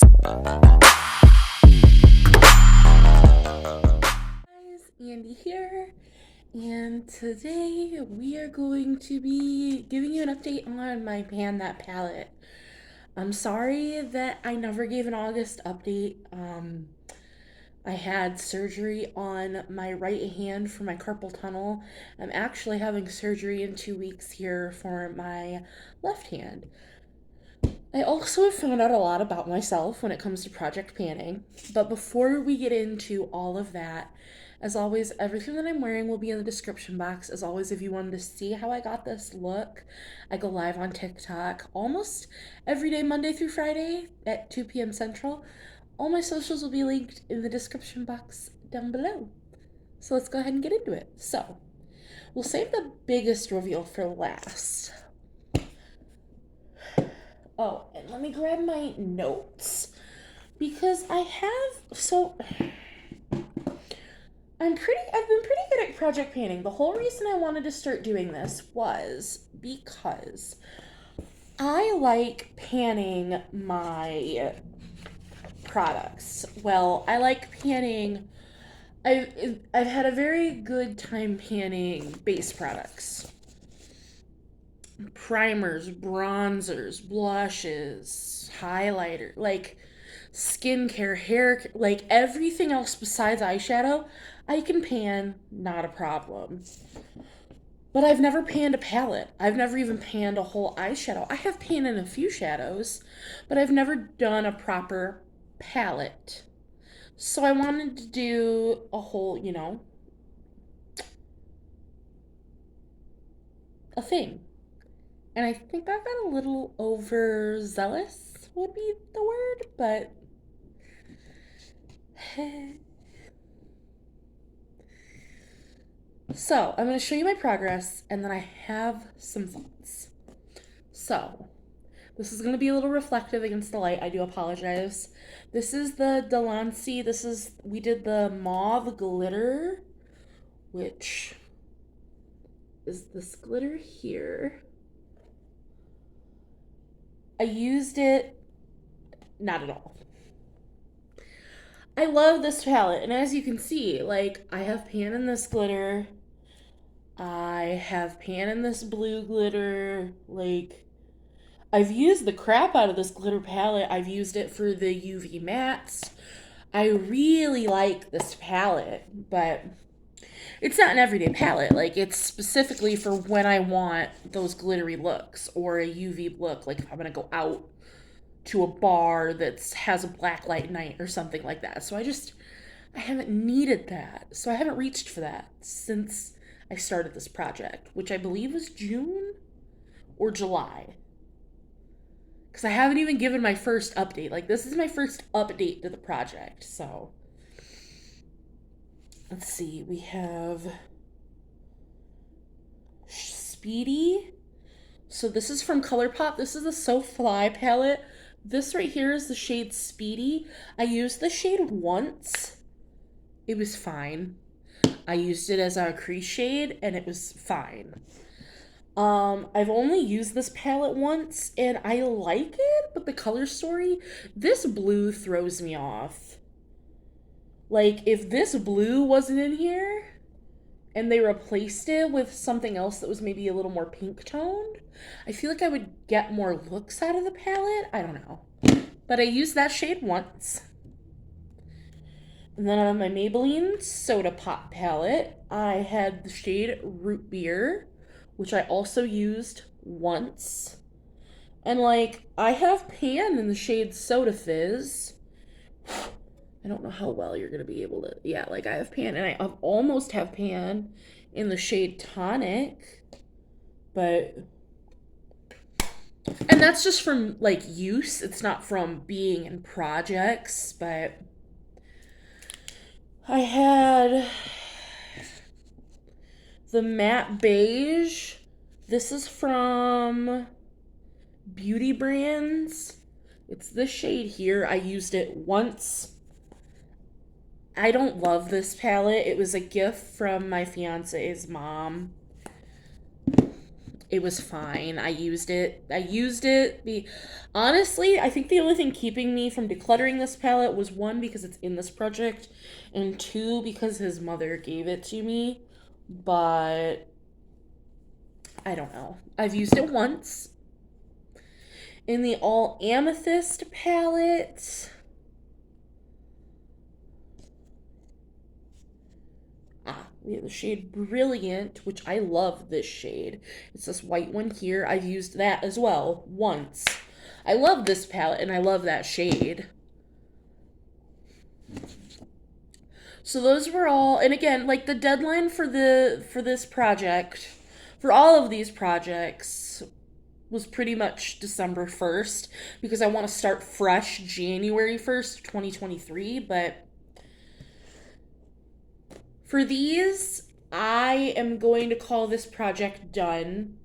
Guys, Andy here, and today we are going to be giving you an update on my Pan That palette. I'm sorry that I never gave an August update. I had surgery on my right hand for my carpal tunnel. I'm actually having surgery in 2 weeks here for my left hand. I also have found out a lot about myself when it comes to project panning. But before we get into all of that, as always, everything that I'm wearing will be in the description box. As always, if you wanted to see how I got this look, I go live on TikTok almost every day, Monday through Friday at 2 p.m. Central. All my socials will be linked in the description box down below. So let's go ahead and get into it. So, we'll save the biggest reveal for last. Oh, and let me grab my notes because I've been pretty good at project painting. The whole reason I wanted to start doing this was because I like panning my products. Well, I like panning I've had a very good time panning base products. Primers, bronzers, blushes, highlighter, like skincare, hair, like everything else besides eyeshadow, I can pan, not a problem. But I've never panned a palette. I've never even panned a whole eyeshadow. I have panned in a few shadows, but I've never done a proper palette. So I wanted to do a whole, a thing. And I think I got a little overzealous, would be the word, but so I'm going to show you my progress and then I have some thoughts. So this is going to be a little reflective against the light. I do apologize. This is the Delancey. We did the mauve glitter, which is this glitter here. I used it not at all. I love this palette, and as you can see, like, I have pan in this glitter, I have pan in this blue glitter, like, I've used the crap out of this glitter palette. I've used it for the UV mattes. I really like this palette, but it's not an everyday palette. Like, it's specifically for when I want those glittery looks or a UV look, like if I'm gonna go out to a bar that has a black light night or something like that. So I haven't needed that. So I haven't reached for that since I started this project, which I believe was June or July. Because I haven't even given my first update. Like, this is my first update to the project. So let's see. We have Speedy. So this is from ColourPop. This is the So Fly palette. This right here is the shade Speedy. I used the shade once. It was fine. I used it as a crease shade and it was fine. I've only used this palette once and I like it, but the color story, this blue throws me off. Like, if this blue wasn't in here and they replaced it with something else that was maybe a little more pink toned, I feel like I would get more looks out of the palette. I don't know. But I used that shade once. And then on my Maybelline Soda Pop palette, I had the shade Root Beer, which I also used once. And, like, I have pan in the shade Soda Fizz. I don't know how well you're going to be able to... Yeah, like, I have pan, and I almost have pan in the shade Tonic. But... And that's just from, like, use. It's not from being in projects, but... I had the matte beige. This is from Beauty Brands. It's this shade here. I used it once. I don't love this palette. It was a gift from my fiance's mom. It was fine. I used it. Honestly, I think the only thing keeping me from decluttering this palette was one, because it's in this project, and two, because his mother gave it to me. But I don't know. I've used it once. In the all amethyst palette. We have the shade Brilliant, which I love this shade. It's this white one here. I've used that as well once. I love this palette and I love that shade. So those were all, and again, like the deadline for this project, for all of these projects, was pretty much December 1st, because I want to start fresh January 1st, 2023, but for these, I am going to call this project done.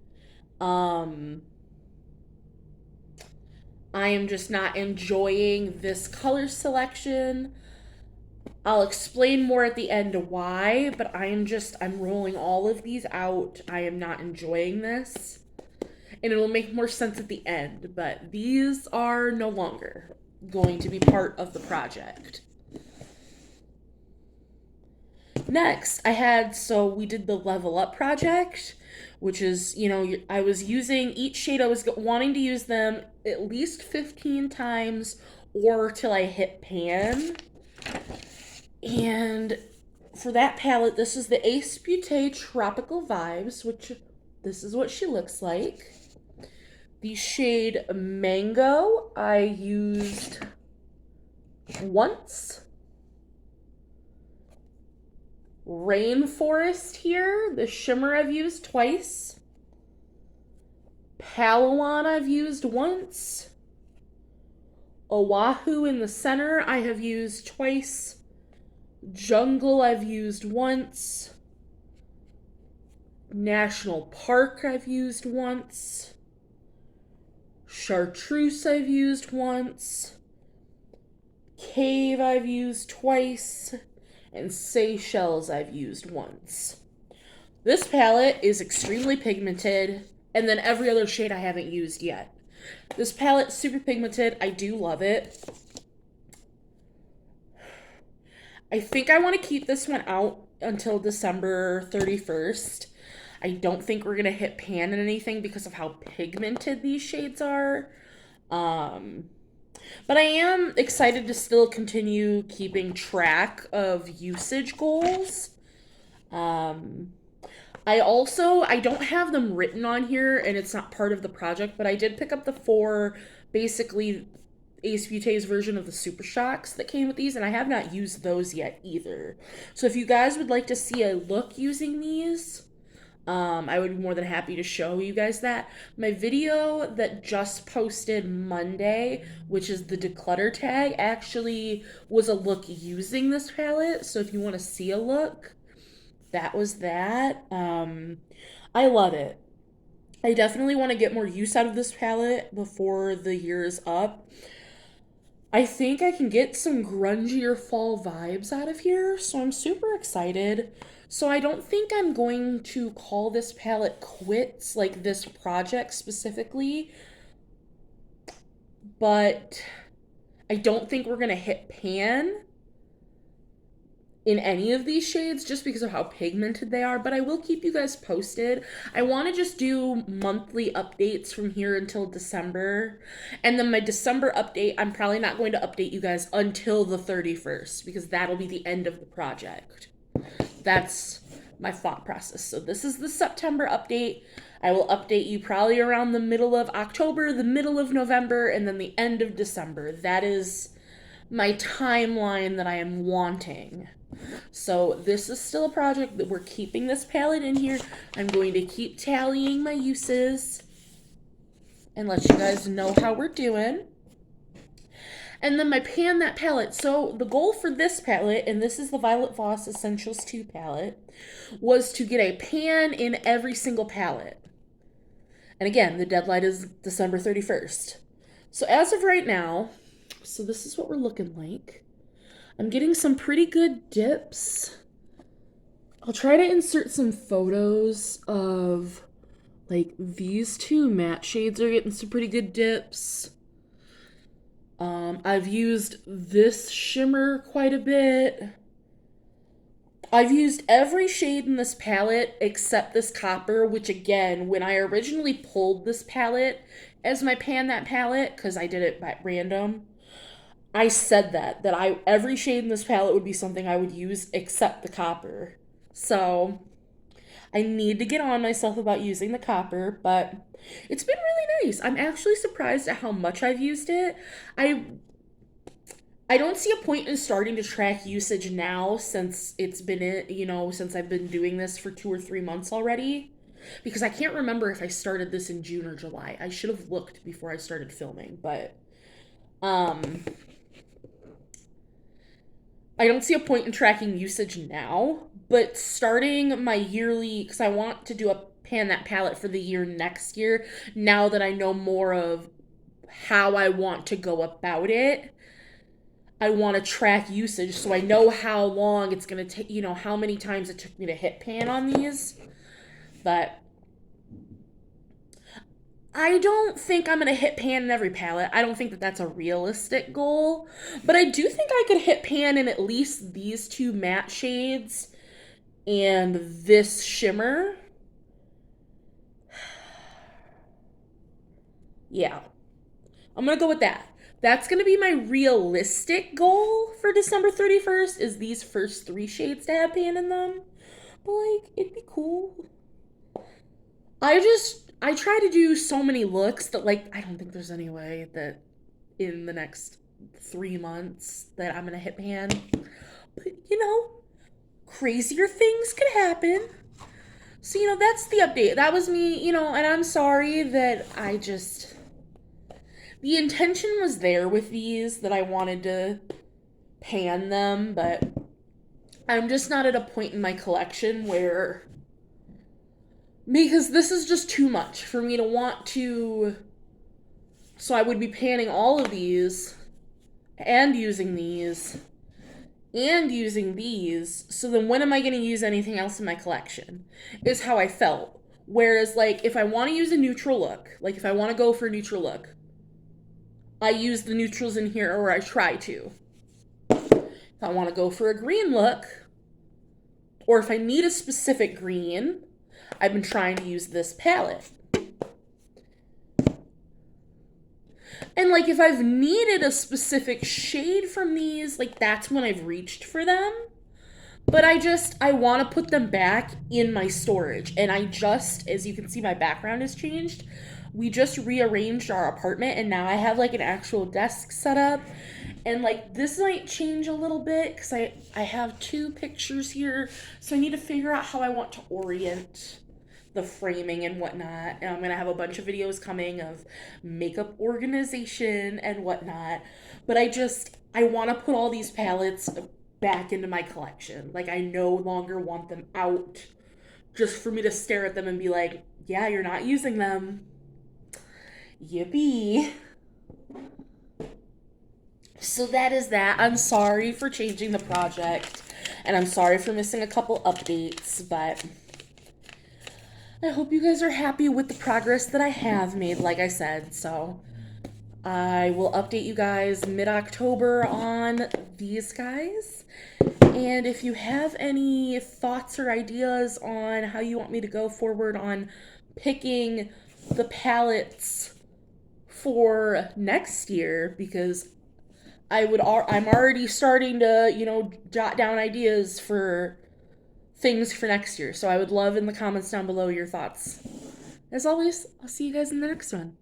I am just not enjoying this color selection. I'll explain more at the end why, but I'm rolling all of these out. I am not enjoying this. And it'll make more sense at the end, but these are no longer going to be part of the project. Next, we did the Level Up project, which is, I was using each shade, I was wanting to use them at least 15 times or till I hit pan. And for that palette, this is the Ace Beauté Tropical Vibes, which this is what she looks like. The shade Mango, I used once. Rainforest here, the shimmer I've used twice. Palawan I've used once. Oahu in the center I have used twice. Jungle I've used once. National Park I've used once. Chartreuse I've used once. Cave I've used twice. And Seychelles I've used once. This palette is extremely pigmented, and then every other shade I haven't used yet. This palette's super pigmented. I do love it. I think I want to keep this one out until December 31st. I don't think we're going to hit pan in anything because of how pigmented these shades are. But I am excited to still continue keeping track of usage goals. I don't have them written on here, and it's not part of the project, but I did pick up the 4, basically, Ace Beauté's version of the Super Shocks that came with these, and I have not used those yet either. So if you guys would like to see a look using these, I would be more than happy to show you guys that. My video that just posted Monday, which is the declutter tag, actually was a look using this palette. So if you want to see a look, that was that. I love it. I definitely want to get more use out of this palette before the year is up. I think I can get some grungier fall vibes out of here, so I'm super excited. So I don't think I'm going to call this palette quits, like this project specifically, but I don't think we're going to hit pan in any of these shades just because of how pigmented they are, but I will keep you guys posted. I want to just do monthly updates from here until December, and then my December update, I'm probably not going to update you guys until the 31st because that'll be the end of the project. That's my thought process. So this is the September update. I will update you probably around the middle of October, the middle of November, and then the end of December. That is my timeline that I am wanting. So this is still a project that we're keeping this palette in here. I'm going to keep tallying my uses and let you guys know how we're doing. And then my pan that palette. So the goal for this palette, and this is the Violet Voss Essentials 2 palette, was to get a pan in every single palette. And again, the deadline is December 31st. So as of right now, so this is what we're looking like. I'm getting some pretty good dips. I'll try to insert some photos of Like, these two matte shades are getting some pretty good dips. I've used this shimmer quite a bit. I've used every shade in this palette except this copper, which again, when I originally pulled this palette as my Pan That palette, because I did it by random, I said that I every shade in this palette would be something I would use except the copper. So I need to get on myself about using the copper, but it's been really nice. I'm actually surprised at how much I've used it. I I don't see a point in starting to track usage now since it's been since I've been doing this for 2 or 3 months already. Because I can't remember if I started this in June or July. I should have looked before I started filming, but um I don't see a point in tracking usage now, but starting my yearly, because I want to do a Pan That palette for the year next year, now that I know more of how I want to go about it, I want to track usage so I know how long it's going to take, how many times it took me to hit pan on these. But I don't think I'm going to hit pan in every palette. I don't think that that's a realistic goal. But I do think I could hit pan in at least these two matte shades and this shimmer. Yeah, I'm going to go with that. That's going to be my realistic goal for December 31st is these first 3 shades to have pan in them. But, like, it'd be cool. I try to do so many looks that, like, I don't think there's any way that in the next 3 months that I'm going to hit pan. But, crazier things could happen. So, that's the update. That was me, and I'm sorry that the intention was there with these, that I wanted to pan them, but I'm just not at a point in my collection where, because this is just too much for me to want to, so I would be panning all of these and using these and using these, so then when am I going to use anything else in my collection is how I felt. Whereas, like, if I want to use a neutral look, like if I want to go for a neutral look, I use the neutrals in here, or I try to. If I want to go for a green look, or if I need a specific green, I've been trying to use this palette. And, like, if I've needed a specific shade from these, like, that's when I've reached for them. But I want to put them back in my storage. And as you can see, my background has changed. We just rearranged our apartment, and now I have, like, an actual desk set up. And, like, this might change a little bit because I have 2 pictures here. So I need to figure out how I want to orient the framing and whatnot. And I'm going to have a bunch of videos coming of makeup organization and whatnot. But I want to put all these palettes back into my collection. Like, I no longer want them out just for me to stare at them and be like, yeah, you're not using them. Yippee. So that is that. I'm sorry for changing the project, and I'm sorry for missing a couple updates, but I hope you guys are happy with the progress that I have made, like I said. So I will update you guys mid-October on these guys. And if you have any thoughts or ideas on how you want me to go forward on picking the palettes for next year, because I'm already starting to, jot down ideas for things for next year. So I would love in the comments down below your thoughts. As always, I'll see you guys in the next one.